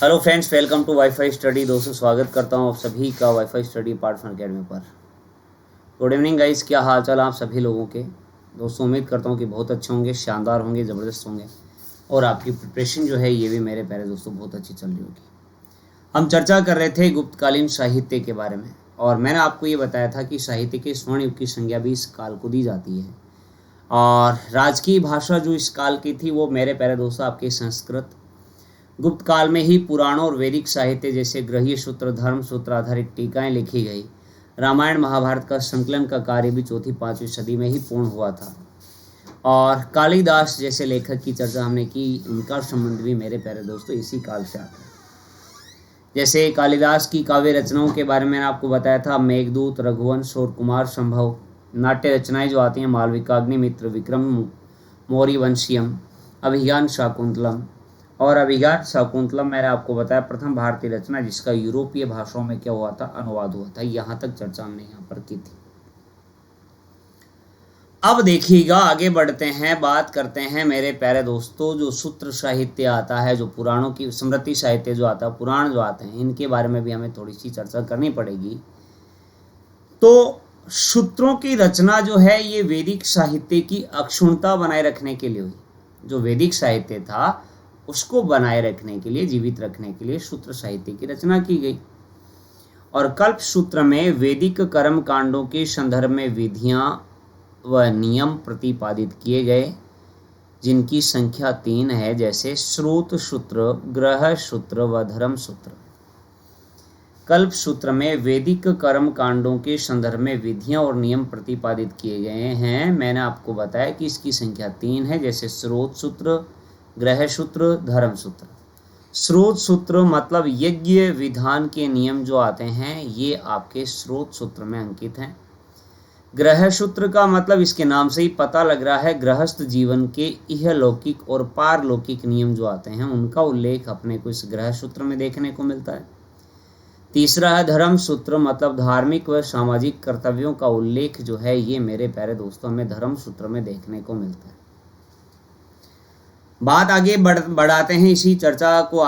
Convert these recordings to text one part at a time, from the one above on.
Hello friends, welcome to wifi study. दोस्तों, स्वागत करता हूं आप सभी का वाईफाई स्टडी पार्टनर अकेडमी पर। गुड इवनिंग गाइस, क्या हाल चाल आप सभी लोगों के। दोस्तों, उम्मीद करता हूं कि बहुत अच्छे होंगे, शानदार होंगे, ज़बरदस्त होंगे और आपकी प्रिपरेशन जो है ये भी मेरे प्यारे दोस्तों बहुत अच्छी चल रही होगी। हम चर्चा कर रहे थे गुप्तकालीन साहित्य के बारे में और मैंने आपको ये बताया था कि साहित्य के स्वर्ण युग की संज्ञा भी इस काल को दी जाती है और राजकीय भाषा जो इस काल की थी वो मेरे प्यारे दोस्तों आपके संस्कृत। गुप्त काल में ही पुराणों और वैदिक साहित्य जैसे गृह्य सूत्र, धर्म सूत्र आधारित टीकाएं लिखी गई। रामायण महाभारत का संकलन का कार्य भी 4वीं-5वीं सदी में ही पूर्ण हुआ था और कालिदास जैसे लेखक की चर्चा हमने की, उनका संबंध भी मेरे प्यारे दोस्तों इसी काल से आता है। जैसे कालिदास की काव्य रचनाओं के बारे में मैंने आपको बताया था, मेघदूत, रघुवंश, शोर कुमार संभव। नाट्य रचनाएं जो आती हैं, मालविकाग्निमित्र, विक्रम मौर्यवंशियम, अभिज्ञान शाकुंतलम। और अभिज्ञान शाकुंतलम मैंने आपको बताया प्रथम भारतीय रचना जिसका यूरोपीय भाषाओं में क्या हुआ था, अनुवाद हुआ था। यहाँ तक चर्चा हमने यहाँ पर की थी। अब देखिएगा, आगे बढ़ते हैं, बात करते हैं मेरे प्यारे दोस्तों जो सूत्र साहित्य आता है, जो पुराणों की स्मृति साहित्य जो आता है, पुराण जो आते हैं, इनके बारे में भी हमें थोड़ी सी चर्चा करनी पड़ेगी। तो सूत्रों की रचना जो है ये वैदिक साहित्य की अक्षुण्णता बनाए रखने के लिए हुई। जो वैदिक साहित्य था उसको बनाए रखने के लिए, जीवित रखने के लिए सूत्र साहित्य की रचना की गई। और कल्प सूत्र में वैदिक कर्म कांडों के संदर्भ में विधियां व नियम प्रतिपादित किए गए जिनकी संख्या 3 है, जैसे श्रोत सूत्र, ग्रह सूत्र व धर्म सूत्र। कल्प सूत्र में वैदिक कर्म कांडों के संदर्भ में विधियां और नियम प्रतिपादित किए गए हैं। मैंने आपको बताया कि इसकी संख्या 3 है, जैसे श्रोत सूत्र, ग्रह सूत्र, धर्म सूत्र। स्रोत सूत्र मतलब यज्ञ विधान के नियम जो आते हैं ये आपके स्रोत सूत्र में अंकित हैं। ग्रह सूत्र का मतलब इसके नाम से ही पता लग रहा है, गृहस्थ जीवन के इहलौकिक और पारलौकिक नियम जो आते हैं उनका उल्लेख अपने को इस ग्रह सूत्र में देखने को मिलता है। तीसरा है धर्म सूत्र, मतलब धार्मिक व सामाजिक कर्तव्यों का उल्लेख जो है ये मेरे प्यारे दोस्तों हमें धर्म सूत्र में देखने को मिलता है। बात आगे बढ़ाते हैं, इसी चर्चा को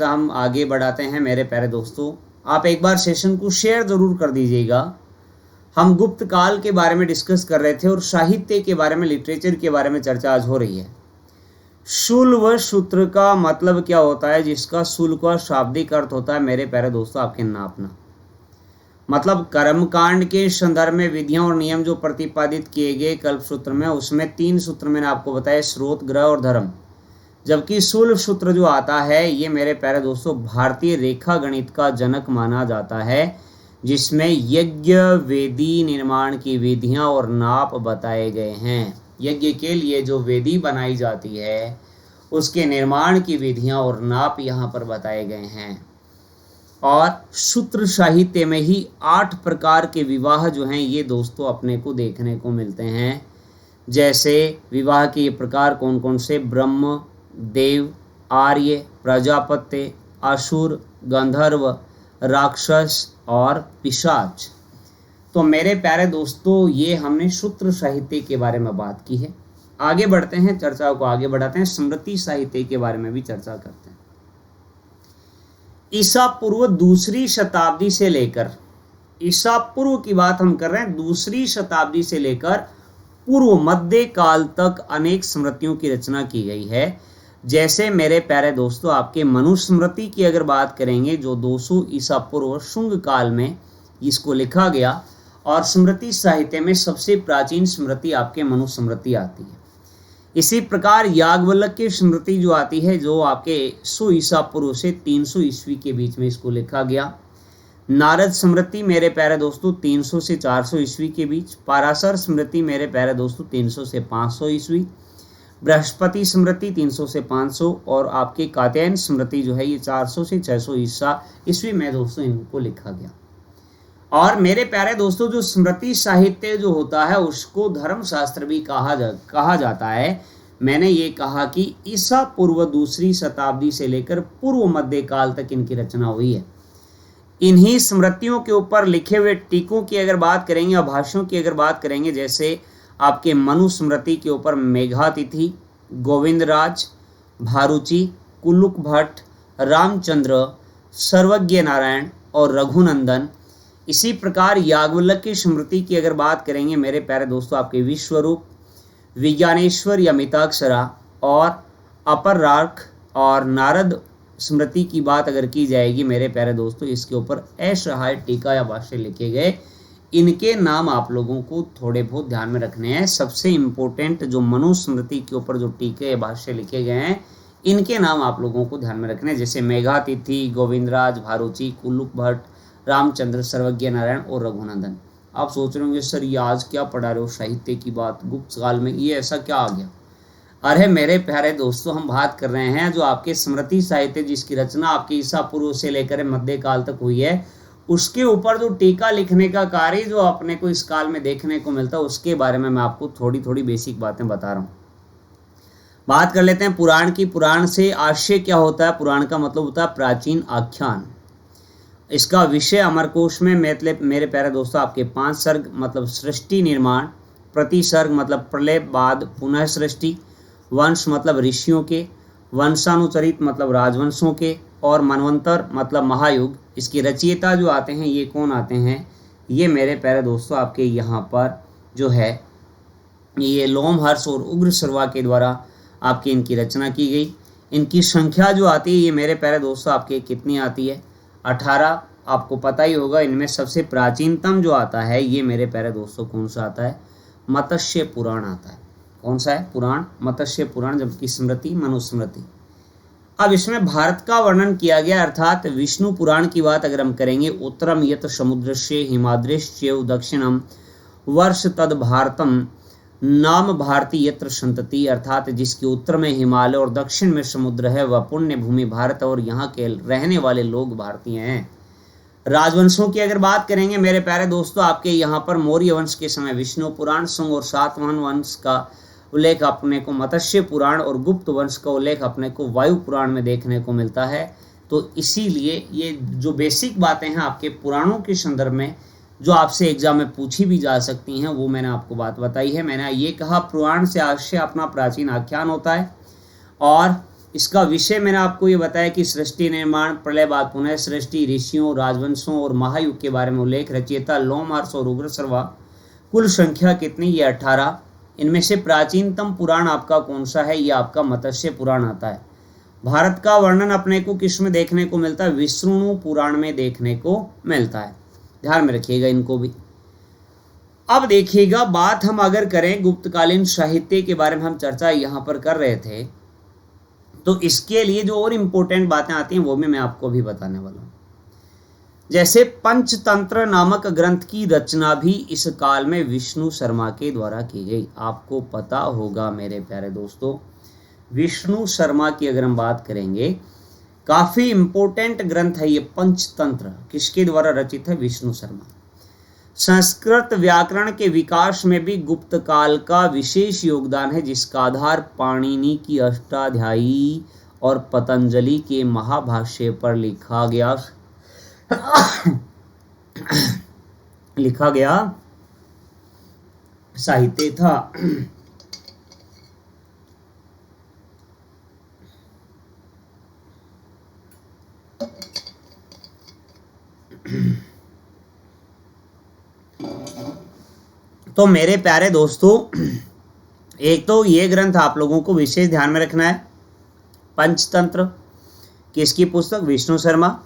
हम आगे बढ़ाते हैं मेरे प्यारे दोस्तों। आप एक बार सेशन को शेयर जरूर कर दीजिएगा। हम गुप्त काल के बारे में डिस्कस कर रहे थे और साहित्य के बारे में, लिटरेचर के बारे में चर्चा आज हो रही है। शूल व सूत्र का मतलब क्या होता है, जिसका शूल का शाब्दिक अर्थ होता है मेरे प्यारे दोस्तों आपके नापना। मतलब कर्मकांड के संदर्भ में विधियां और नियम जो प्रतिपादित किए गए कल्प सूत्र में, उसमें 3 सूत्र मैंने आपको बताया, स्रोत, ग्रह और धर्म। जबकि शूल सूत्र जो आता है ये मेरे प्यारे दोस्तों भारतीय रेखा गणित का जनक माना जाता है, जिसमें यज्ञ वेदी निर्माण की विधियां और नाप बताए गए हैं। यज्ञ के लिए जो वेदी बनाई जाती है उसके निर्माण की विधियां और नाप यहाँ पर बताए गए हैं। और सूत्र साहित्य में ही 8 प्रकार के विवाह जो हैं ये दोस्तों अपने को देखने को मिलते हैं। जैसे विवाह के ये प्रकार कौन कौन से, ब्रह्म, देव, आर्य, प्रजापत्य, असुर, गंधर्व, राक्षस और पिशाच। तो मेरे प्यारे दोस्तों ये हमने सूत्र साहित्य के बारे में बात की है। आगे बढ़ते हैं, चर्चा को आगे बढ़ाते हैं, स्मृति साहित्य के बारे में भी चर्चा करते हैं। ईसा पूर्व 2री शताब्दी से लेकर, ईसा पूर्व की बात हम कर रहे हैं, 2री शताब्दी से लेकर पूर्व मध्य काल तक अनेक स्मृतियों की रचना की गई है। जैसे मेरे प्यारे दोस्तों आपके मनुस्मृति की अगर बात करेंगे जो 200 ईसा पूर्व शुंग काल में इसको लिखा गया, और स्मृति साहित्य में सबसे प्राचीन स्मृति आपके मनुस्मृति आती है। इसी प्रकार याज्ञवल्क्य की स्मृति जो आती है जो आपके 100 ईसा पूर्व से 300 ईस्वी के बीच में इसको लिखा गया। नारद स्मृति मेरे प्यारे दोस्तों 300 से 400 ईस्वी के बीच। पाराशर स्मृति मेरे प्यारे दोस्तों 300 से 500 ईस्वी। बृहस्पति स्मृति 300 से 500 और आपके कात्यायन स्मृति जो है ये 400 से 600 ईस्वी में दोस्तों इनको लिखा गया। और मेरे प्यारे दोस्तों जो स्मृति साहित्य जो होता है उसको धर्मशास्त्र भी कहा जाता है। मैंने ये कहा कि ईसा पूर्व 2री शताब्दी से लेकर पूर्व मध्य काल तक इनकी रचना हुई है। इन्हीं स्मृतियों के ऊपर लिखे हुए टीकों की अगर बात करेंगे और भाष्यों की अगर बात करेंगे, जैसे आपके मनुस्मृति के ऊपर मेघातिथि, गोविंदराज, भारुचि, कुल्लुक भट्ट, रामचंद्र, सर्वज्ञ नारायण और रघुनंदन। इसी प्रकार याज्ञवल्क्य की स्मृति की अगर बात करेंगे मेरे प्यारे दोस्तों, आपके विश्वरूप, विज्ञानेश्वर या मिताक्षरा और अपरार्क और नारद स्मृति की बात अगर की जाएगी मेरे प्यारे दोस्तों, इसके ऊपर असहाय टीका या भाष्य लिखे गए। इनके नाम आप लोगों को थोड़े बहुत ध्यान में रखने हैं। सबसे इम्पोर्टेंट जो मनुस्मृति के ऊपर जो टीके या भाष्य लिखे गए हैं, इनके नाम आप लोगों को ध्यान में रखने हैं, जैसे मेघातिथि, गोविंदराज, भारुचि, कुल्लुक भट्ट, रामचंद्र, सर्वज्ञ नारायण और रघुनंदन। आप सोच रहे होंगे सर ये आज क्या पढ़ा रहे हो, साहित्य की बात गुप्त काल में, ये ऐसा क्या आ गया? अरे मेरे प्यारे दोस्तों, हम बात कर रहे हैं जो आपके स्मृति साहित्य जिसकी रचना आपके ईसा पूर्व से लेकर मध्यकाल तक हुई है, उसके ऊपर जो टीका लिखने का कार्य जो अपने को इस काल में देखने को मिलता है, उसके बारे में मैं आपको थोड़ी थोड़ी बेसिक बातें बता रहा हूँ। बात कर लेते हैं पुराण की। पुराण से आशय क्या होता है? पुराण का मतलब होता है प्राचीन आख्यान। इसका विषय अमरकोश में मेरे प्यारे दोस्तों आपके 5 सर्ग मतलब सृष्टि निर्माण, प्रतिसर्ग मतलब प्रलय बाद पुनः सृष्टि, वंश मतलब ऋषियों के, वंशानुचरित मतलब राजवंशों के, और मनवंतर मतलब महायुग। इसकी रचयिता जो आते हैं ये कौन आते हैं? ये मेरे प्यारे दोस्तों आपके यहाँ पर जो है ये लोमहर्ष और उग्र सर्वा के द्वारा आपकी इनकी रचना की गई। इनकी संख्या जो आती है ये मेरे प्यारे दोस्तों आपके कितनी आती है? 18। आपको पता ही होगा। इनमें सबसे प्राचीनतम जो आता है ये मेरे प्यारे दोस्तों कौन सा आता है? मत्स्य पुराण आता है। कौन सा है? पुराण, मत्स्य पुराण, जबकि स्मृति मनुस्मृति। अब इसमें भारत का वर्णन किया गया, अर्थात विष्णु पुराण की बात अगर हम करेंगे, उत्तरम यत समुद्रस्य हिमाद्रिश्चैव दक्षिणम वर्ष तद भारतम नाम भारती यत्र संतति, अर्थात जिसके उत्तर में हिमालय और दक्षिण में समुद्र है वह पुण्य भूमि भारत और यहाँ के रहने वाले लोग भारतीय हैं। राजवंशों की अगर बात करेंगे मेरे प्यारे दोस्तों, आपके यहाँ पर मौर्य वंश के समय विष्णु पुराण, शुंग और सातवाहन वंश का उल्लेख अपने को मत्स्य पुराण और गुप्त वंश का उल्लेख अपने को वायु पुराण में देखने को मिलता है। तो इसीलिए ये जो बेसिक बातें हैं आपके पुराणों के संदर्भ में जो आपसे एग्जाम में पूछी भी जा सकती हैं, वो मैंने आपको बात बताई है। मैंने ये कहा पुराण से आशय अपना प्राचीन आख्यान होता है, और इसका विषय मैंने आपको ये बताया कि सृष्टि निर्माण, प्रलय बाद पुनः सृष्टि, ऋषियों, राजवंशों और महायुग के बारे में उल्लेख, रचयिता लोमहर्ष और उग्र सर्वा। कुल संख्या कितनी? ये 18। इनमें से प्राचीनतम पुराण आपका कौन सा है? ये आपका मत्स्य पुराण आता है। भारत का वर्णन अपने को किस में देखने को मिलता है? विष्णु पुराण में देखने को मिलता है। ध्यान में रखिएगा इनको भी। अब देखिएगा, बात हम अगर करें गुप्तकालीन साहित्य के बारे में, हम चर्चा यहाँ पर कर रहे थे, तो इसके लिए जो और इम्पोर्टेंट बातें आती हैं वो भी मैं आपको भी बताने वाला हूँ। जैसे पंचतंत्र नामक ग्रंथ की रचना भी इस काल में विष्णु शर्मा के द्वारा की गई। आपको पता होगा मेरे प्यारे दोस्तों, विष्णु शर्मा की अगर हम बात करेंगे, काफी इंपॉर्टेंट ग्रंथ है ये पंचतंत्र। किसके द्वारा रचित है? विष्णु शर्मा। संस्कृत व्याकरण के विकास में भी गुप्त काल का विशेष योगदान है, जिसका आधार पाणिनि की अष्टाध्यायी और पतंजलि के महाभाष्य पर लिखा गया साहित्य था। तो मेरे प्यारे दोस्तों, एक तो ये ग्रंथ आप लोगों को विशेष ध्यान में रखना है, पंचतंत्र। किसकी पुस्तक? विष्णु शर्मा।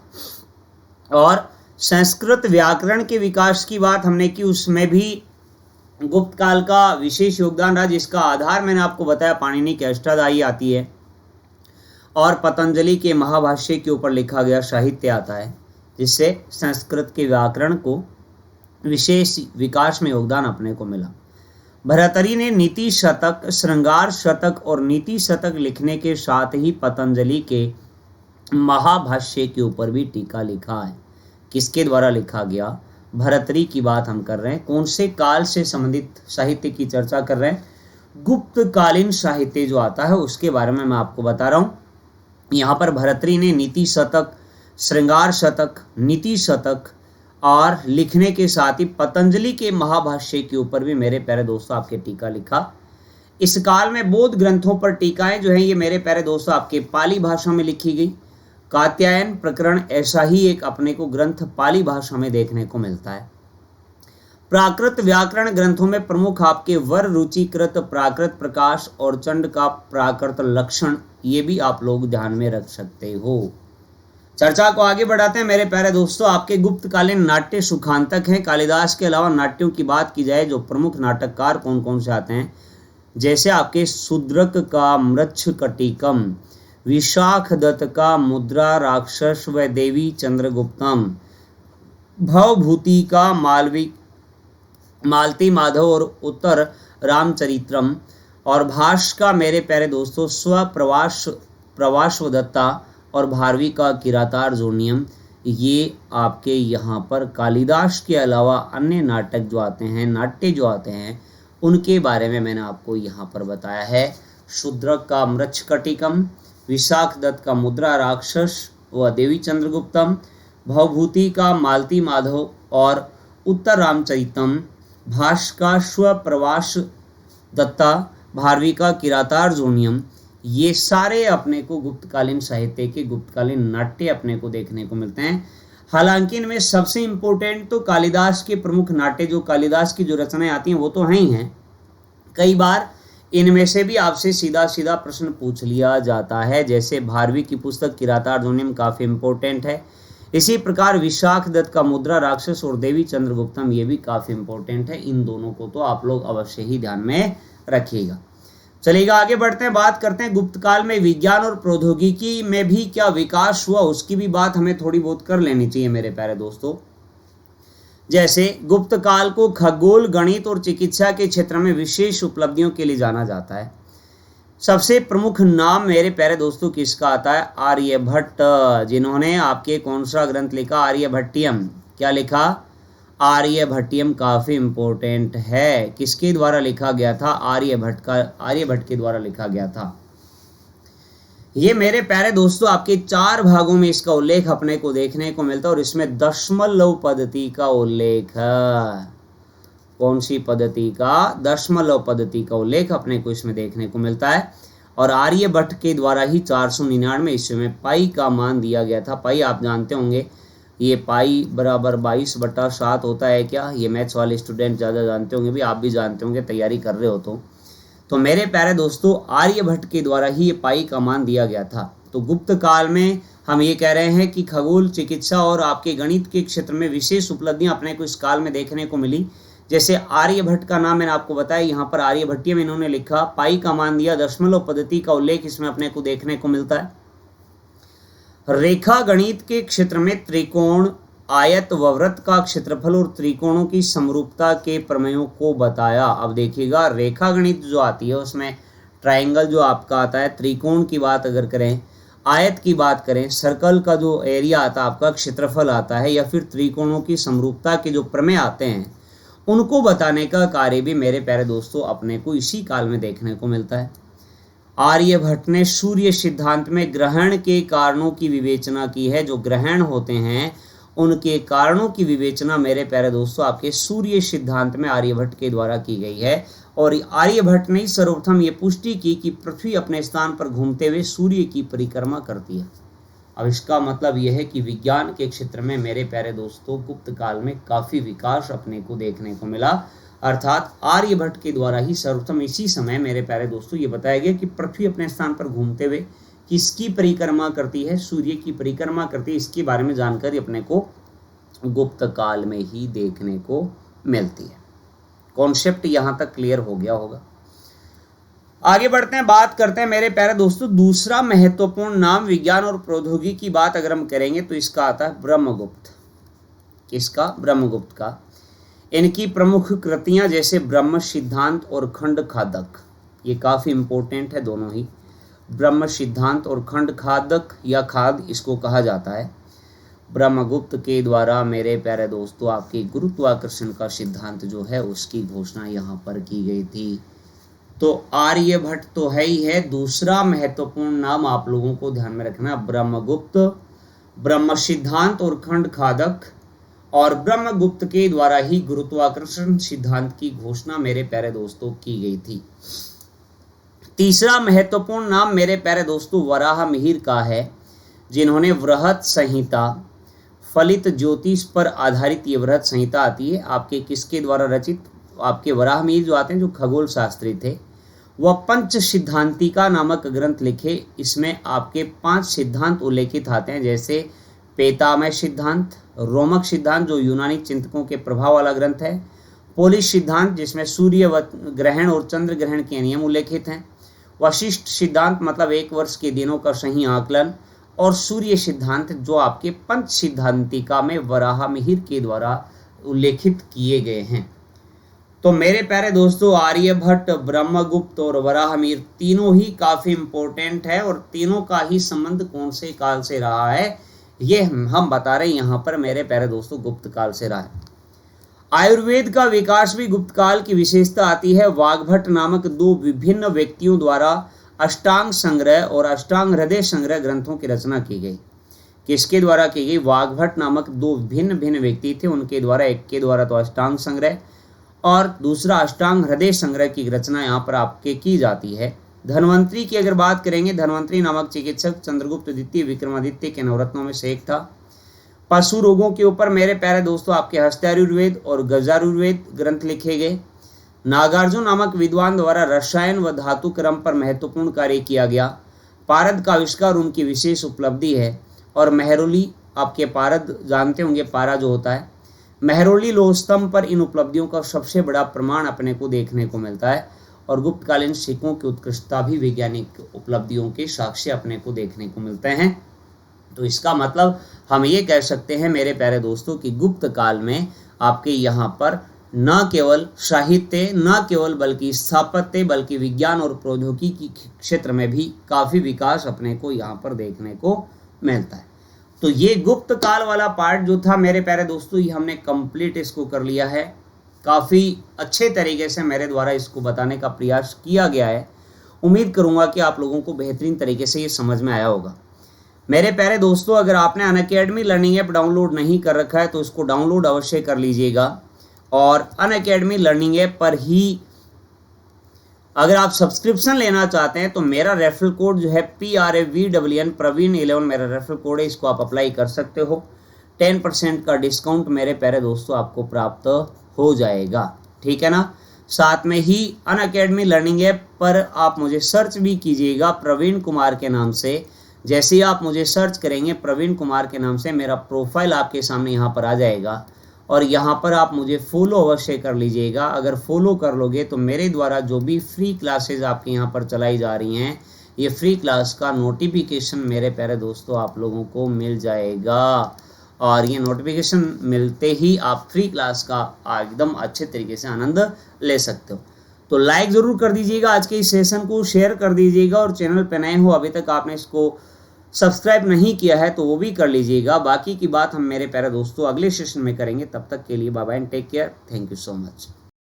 और संस्कृत व्याकरण के विकास की बात हमने की, उसमें भी गुप्त काल का विशेष योगदान रहा, जिसका आधार मैंने आपको बताया पाणिनि की अष्टाध्यायी आती है और पतंजलि के महाभाष्य के ऊपर लिखा गया साहित्य आता है, जिससे संस्कृत के व्याकरण को विशेष विकास में योगदान अपने को मिला। भर्तृहरि ने नीति शतक, श्रृंगार शतक और नीति शतक लिखने के साथ ही पतंजलि के महाभाष्य के ऊपर भी टीका लिखा है। किसके द्वारा लिखा गया? भर्तृहरि की बात हम कर रहे हैं। कौन से काल से संबंधित साहित्य की चर्चा कर रहे हैं? गुप्तकालीन साहित्य जो आता है उसके बारे में मैं आपको बता रहा हूँ। यहाँ पर भर्तृहरि ने नीति शतक, श्रृंगार शतक, नीति शतक और लिखने के साथ ही पतंजलि के महाभाष्य के ऊपर भी मेरे प्यारे दोस्तों आपके टीका लिखा। इस काल में बौद्ध ग्रंथों पर टीकाएं जो हैं ये मेरे प्यारे दोस्तों आपके पाली भाषा में लिखी गई। कात्यायन प्रकरण ऐसा ही एक अपने को ग्रंथ पाली भाषा में देखने को मिलता है। प्राकृत व्याकरण ग्रंथों में प्रमुख आपके वर रुचिकृत, प्राकृत प्रकाश और चंड का प्राकृत लक्षण, ये भी आप लोग ध्यान में रख सकते हो। चर्चा को आगे बढ़ाते हैं मेरे प्यारे दोस्तों। आपके गुप्तकालीन नाट्य सुखांतक हैं। कालिदास के अलावा नाट्यों की बात की जाए जो प्रमुख नाटककार कौन कौन से आते हैं, जैसे आपके शूद्रक का मृच्छकटिकम, विशाख दत्त का मुद्रा राक्षस व देवी चंद्रगुप्तम, भवभूति का मालती माधव और उत्तर रामचरित्रम, और भाष का मेरे प्यारे दोस्तों प्रवासवदत्ता और भारवी का किरातार्जुनीयम। ये आपके यहाँ पर कालिदास के अलावा अन्य नाटक जो आते हैं, नाट्य जो आते हैं, उनके बारे में मैंने आपको यहाँ पर बताया है। शूद्रक का मृच्छकटिकम, विशाख दत्त का मुद्रा राक्षस व देवी चंद्रगुप्तम, भवभूति का मालती माधव और उत्तर रामचरितम, भाष का स्वप्रवास दत्ता, भारवी का किरातार्जुनीयम। ये सारे अपने को गुप्तकालीन साहित्य के गुप्तकालीन नाट्य अपने को देखने को मिलते हैं। हालांकि इनमें सबसे इम्पोर्टेंट तो कालिदास के प्रमुख नाट्य, जो कालिदास की जो रचनाएं आती हैं वो तो हैं ही हैं। कई बार इनमें से भी आपसे सीधा सीधा प्रश्न पूछ लिया जाता है, जैसे भारवी की पुस्तक किरातार्जुनीयम काफ़ी इम्पोर्टेंट है। इसी प्रकार विशाख दत्त का मुद्रा राक्षस और देवी चंद्रगुप्तम, ये भी काफ़ी इम्पोर्टेंट है। इन दोनों को तो आप लोग अवश्य ही ध्यान में रखिएगा। चलिएगा आगे बढ़ते हैं, बात करते हैं गुप्तकाल में विज्ञान और प्रौद्योगिकी में भी क्या विकास हुआ, उसकी भी बात हमें थोड़ी बहुत कर लेनी चाहिए मेरे प्यारे दोस्तों। जैसे गुप्त काल को खगोल, गणित और चिकित्सा के क्षेत्र में विशेष उपलब्धियों के लिए जाना जाता है। सबसे प्रमुख नाम मेरे प्यारे दोस्तों किसका आता है, आर्यभट्ट, जिन्होंने आपके कौन सा ग्रंथ लिखा, आर्यभट्टियम। क्या लिखा, आर्यभट्टियम, काफ़ी इम्पोर्टेंट है। किसके द्वारा लिखा गया था, आर्यभट्ट के द्वारा लिखा गया था। ये मेरे प्यारे दोस्तों आपके 4 भागों में इसका उल्लेख अपने को देखने को मिलता है, और इसमें दशमलव पद्धति का उल्लेख है। कौन सी पद्धति का, दशमलव पद्धति का उल्लेख अपने को इसमें देखने को मिलता है। और आर्यभट्ट के द्वारा ही 499 ईस्वी में पाई का मान दिया गया था। पाई आप जानते होंगे, ये पाई बराबर 22/7 होता है क्या, ये मैथ्स वाले स्टूडेंट ज़्यादा जानते होंगे, भी आप भी जानते होंगे, तैयारी कर रहे हो तो मेरे प्यारे दोस्तों आर्यभट्ट के द्वारा ही ये पाई का मान दिया गया था। तो गुप्त काल में हम ये कह रहे हैं कि खगोल, चिकित्सा और आपके गणित के क्षेत्र में विशेष उपलब्धियां अपने को इस काल में देखने को मिली। जैसे आर्यभट्ट का नाम मैंने आपको बताया, यहाँ पर आर्यभट्टियम इन्होंने लिखा, पाई का मान दिया, दशमलव पद्धति का उल्लेख इसमें अपने को देखने को मिलता है। रेखा गणित के क्षेत्र में त्रिकोण, आयत व वृत्त का क्षेत्रफल और त्रिकोणों की समरूपता के प्रमेयों को बताया। अब देखिएगा, रेखा गणित जो आती है उसमें ट्रायंगल जो आपका आता है, त्रिकोण की बात अगर करें, आयत की बात करें, सर्कल का जो एरिया आता है आपका, क्षेत्रफल आता है, या फिर त्रिकोणों की समरूपता के जो प्रमेय आते हैं उनको बताने का कार्य भी मेरे प्यारे दोस्तों अपने को इसी काल में देखने को मिलता है। आर्यभट्ट ने सूर्य सिद्धांत में ग्रहण के कारणों की विवेचना की है। जो ग्रहण होते हैं उनके कारणों की विवेचना मेरे प्यारे दोस्तों आपके सूर्य सिद्धांत में आर्यभट्ट के द्वारा की गई है। और आर्यभट्ट ने सर्वप्रथम ये पुष्टि की कि पृथ्वी अपने स्थान पर घूमते हुए सूर्य की परिक्रमा करती है। अब इसका मतलब यह है कि विज्ञान के क्षेत्र में मेरे प्यारे दोस्तों गुप्त काल में काफ़ी विकास अपने को देखने को मिला, अर्थात आर्यभट्ट के द्वारा ही सर्वप्रथम इसी समय मेरे प्यारे दोस्तों ये बताया गया कि पृथ्वी अपने स्थान पर घूमते हुए किसकी परिक्रमा करती है, सूर्य की परिक्रमा करती है। इसके बारे में जानकारी अपने को गुप्त काल में ही देखने को मिलती है। कॉन्सेप्ट यहाँ तक क्लियर हो गया होगा। आगे बढ़ते हैं, बात करते हैं मेरे प्यारे दोस्तों दूसरा महत्वपूर्ण नाम विज्ञान और प्रौद्योगिकी की बात अगर हम करेंगे तो इसका आता है ब्रह्मगुप्त। किसका, ब्रह्मगुप्त का। इनकी प्रमुख कृतियां जैसे ब्रह्म सिद्धांत और खंड खादक, ये काफ़ी इंपॉर्टेंट है दोनों ही। ब्रह्म सिद्धांत और खंड खादक या खाद इसको कहा जाता है। ब्रह्मगुप्त के द्वारा मेरे प्यारे दोस्तों आपके गुरुत्वाकर्षण का सिद्धांत जो है उसकी घोषणा यहाँ पर की गई थी। तो आर्यभट्ट तो है ही है, दूसरा महत्वपूर्ण नाम आप लोगों को ध्यान में रखना, ब्रह्मगुप्त, ब्रह्म सिद्धांत और खंड खादक, और ब्रह्मगुप्त के द्वारा ही गुरुत्वाकर्षण सिद्धांत की घोषणा मेरे प्यारे दोस्तों की गई थी। तीसरा महत्वपूर्ण नाम मेरे प्यारे दोस्तों वराहमिहिर का है, जिन्होंने वृहत संहिता, फलित ज्योतिष पर आधारित ये वृहत संहिता आती है आपके किसके द्वारा रचित, आपके वराहमिहिर जो आते हैं जो खगोल शास्त्री थे, वह पंच सिद्धांतिका नामक ग्रंथ लिखे। इसमें आपके 5 सिद्धांत उल्लेखित आते हैं, जैसे पेतामय सिद्धांत, रोमक सिद्धांत जो यूनानी चिंतकों के प्रभाव वाला ग्रंथ है, पोलिश सिद्धांत जिसमें सूर्य ग्रहण और चंद्र ग्रहण के नियम उल्लेखित हैं, वशिष्ठ सिद्धांत मतलब 1 वर्ष के दिनों का सही आकलन, और सूर्य सिद्धांत जो आपके पंच सिद्धांतिका में वराहमिहिर के द्वारा उल्लेखित किए गए हैं। तो मेरे प्यारे दोस्तों, आर्यभट्ट, ब्रह्मगुप्त और वराहमिहिर तीनों ही काफ़ी इम्पोर्टेंट है और तीनों का ही संबंध कौन से काल से रहा है ये हम बता रहे हैं यहाँ पर मेरे प्यारे दोस्तों, गुप्त काल से रहा है। आयुर्वेद का विकास भी गुप्त काल की विशेषता आती है। वाग्भट नामक 2 विभिन्न व्यक्तियों द्वारा अष्टांग संग्रह और अष्टांग हृदय संग्रह ग्रंथों की रचना की गई। किसके द्वारा की गई? वाग्भट नामक 2 भिन्न भिन्न व्यक्ति थे, उनके द्वारा, एक के द्वारा तो अष्टांग संग्रह और दूसरा अष्टांग हृदय संग्रह की रचना यहाँ पर आपके की जाती है। धन्वंतरी की अगर बात करेंगे, धन्वंतरी नामक चिकित्सक चंद्रगुप्त द्वितीय विक्रमादित्य के नवरत्नों में से एक था। पशु रोगों के ऊपर मेरे प्यारे दोस्तों आपके हस्तायुर्वेद और गजायुर्वेद ग्रंथ लिखे गए। नागार्जुन नामक विद्वान द्वारा रसायन व धातु क्रम पर महत्वपूर्ण कार्य किया गया। पारद का आविष्कार उनकी विशेष उपलब्धि है। और मेहरौली, आपके पारद जानते होंगे, पारा जो होता है, मेहरौली लोह स्तंभ पर इन उपलब्धियों का सबसे बड़ा प्रमाण अपने को देखने को मिलता है। और गुप्तकालीन सिक्कों की उत्कृष्टता भी वैज्ञानिक उपलब्धियों के साक्ष्य अपने को देखने को मिलते हैं। तो इसका मतलब हम ये कह सकते हैं मेरे प्यारे दोस्तों कि गुप्त काल में आपके यहाँ पर न केवल साहित्य, न केवल बल्कि स्थापत्य, बल्कि विज्ञान और प्रौद्योगिकी के क्षेत्र में भी काफ़ी विकास अपने को यहाँ पर देखने को मिलता है। तो ये गुप्त काल वाला पार्ट जो था मेरे प्यारे दोस्तों, ये हमने कंप्लीट इसको कर लिया है। काफ़ी अच्छे तरीके से मेरे द्वारा इसको बताने का प्रयास किया गया है। उम्मीद करूँगा कि आप लोगों को बेहतरीन तरीके से ये समझ में आया होगा। मेरे प्यारे दोस्तों, अगर आपने अनअकैडमी लर्निंग ऐप डाउनलोड नहीं कर रखा है तो इसको डाउनलोड अवश्य कर लीजिएगा। और अनअकैडमी लर्निंग ऐप पर ही अगर आप सब्सक्रिप्शन लेना चाहते हैं तो मेरा रेफरल कोड जो है PRAVWN प्रवीण 11 मेरा रेफरल कोड है, इसको आप अप्लाई कर सकते हो। 10% का डिस्काउंट मेरे प्यारे दोस्तों आपको प्राप्त हो जाएगा, ठीक है ना। साथ में ही अनअकैडमी लर्निंग ऐप पर आप मुझे सर्च भी कीजिएगा प्रवीण कुमार के नाम से। जैसे ही आप मुझे सर्च करेंगे प्रवीण कुमार के नाम से, मेरा प्रोफाइल आपके सामने यहाँ पर आ जाएगा और यहाँ पर आप मुझे फॉलो अवश्य कर लीजिएगा। अगर फॉलो कर लोगे तो मेरे द्वारा जो भी फ्री क्लासेज आपके यहाँ पर चलाई जा रही हैं, ये फ्री क्लास का नोटिफिकेशन मेरे प्यारे दोस्तों आप लोगों को मिल जाएगा। और ये नोटिफिकेशन मिलते ही आप फ्री क्लास का एकदम अच्छे तरीके से आनंद ले सकते हो। तो लाइक ज़रूर कर दीजिएगा, आज के इस सेशन को शेयर कर दीजिएगा और चैनल पर नए हो, अभी तक आपने इसको सब्सक्राइब नहीं किया है तो वो भी कर लीजिएगा। बाकी की बात हम मेरे प्यारे दोस्तों अगले सेशन में करेंगे। तब तक के लिए bye bye and take care. Thank you so much.